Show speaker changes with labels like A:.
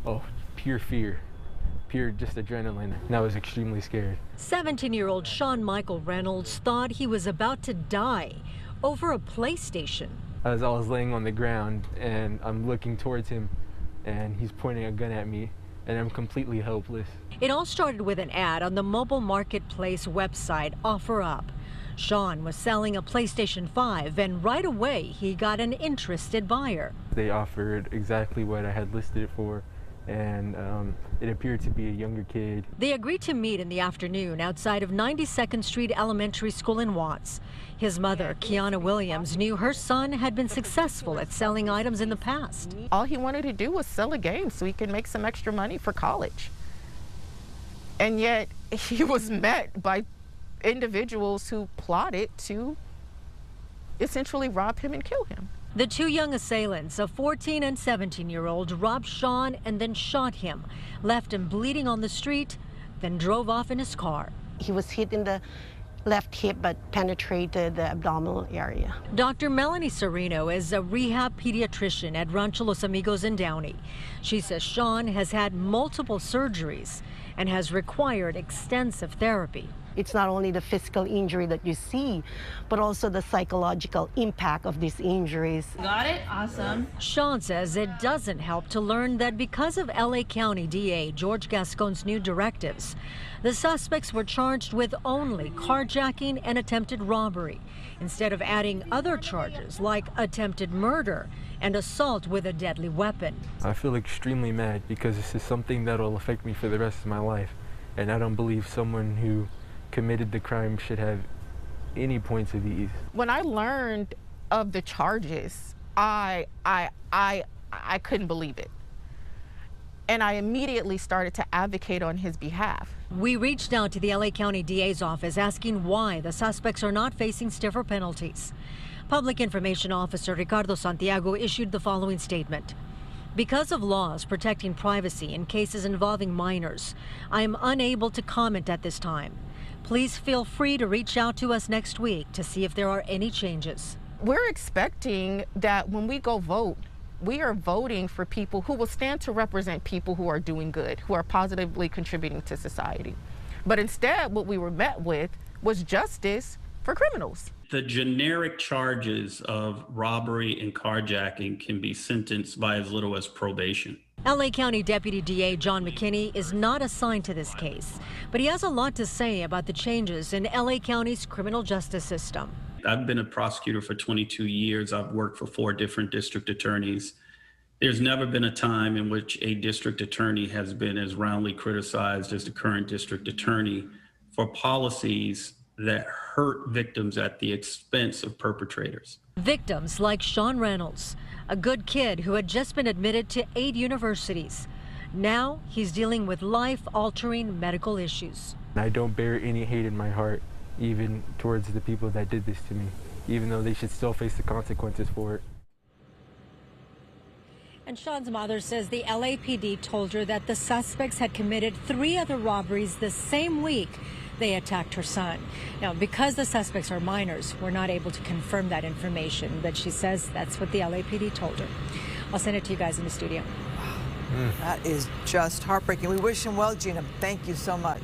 A: Oh, pure fear. Pure just adrenaline. And I was extremely scared.
B: 17-year-old Sean Michael Reynolds thought he was about to die over a PlayStation.
A: As I was laying on the ground and I'm looking towards him and he's pointing a gun at me and I'm completely helpless.
B: It all started with an ad on the mobile marketplace website OfferUp. Sean was selling a PlayStation 5 and right away he got an interested buyer.
A: They offered exactly what I had listed it for, and it appeared to be a younger kid.
B: They agreed to meet in the afternoon outside of 92nd Street Elementary School in Watts. His mother, Kiana Williams, knew her son had been successful at selling items in the past.
C: All he wanted to do was sell a game so he could make some extra money for college. And yet he was met by individuals who plotted to essentially rob him and kill him.
B: The two young assailants, a 14 and 17-year-old, robbed Sean and then shot him, left him bleeding on the street, then drove off in his car.
D: He was hit in the left hip but penetrated the abdominal area.
B: Dr. Melanie Sereno is a rehab pediatrician at Rancho Los Amigos in Downey. She says Sean has had multiple surgeries and has required extensive therapy.
D: It's not only the physical injury that you see, but also the psychological impact of these injuries.
E: Got it? Awesome.
B: Sean says it doesn't help to learn that because of LA County DA George Gascon's new directives, the suspects were charged with only carjacking and attempted robbery, instead of adding other charges like attempted murder and assault with a deadly weapon.
A: I feel extremely mad because this is something that will affect me for the rest of my life, and I don't believe someone who committed the crime should have any points of ease.
C: When I learned of the charges, I couldn't believe it. And I immediately started to advocate on his behalf.
B: We reached out to the LA County DA's office asking why the suspects are not facing stiffer penalties. Public Information Officer Ricardo Santiago issued the following statement. Because of laws protecting privacy in cases involving minors, I am unable to comment at this time. Please feel free to reach out to us next week to see if there are any changes.
C: We're expecting that when we go vote, we are voting for people who will stand to represent people who are doing good, who are positively contributing to society. But instead, what we were met with was justice for criminals.
F: The generic charges of robbery and carjacking can be sentenced by as little as probation.
B: LA County Deputy DA John McKinney is not assigned to this case, but he has a lot to say about the changes in LA County's criminal justice system.
F: I've been a prosecutor for 22 years. I've worked for 4 different district attorneys. There's never been a time in which a district attorney has been as roundly criticized as the current district attorney for policies that hurt victims at the expense of perpetrators.
B: Victims like Sean Reynolds, a good kid who had just been admitted to 8 universities. Now he's dealing with life-altering medical issues.
A: I don't bear any hate in my heart, even towards the people that did this to me, even though they should still face the consequences for it.
B: And Sean's mother says the LAPD told her that the suspects had committed 3 other robberies the same week they attacked her son. Now, because the suspects are minors, we're not able to confirm that information, but she says that's what the LAPD told her. I'll send it to you guys in the studio.
G: That is just heartbreaking. We wish him well, Gina. Thank you so much.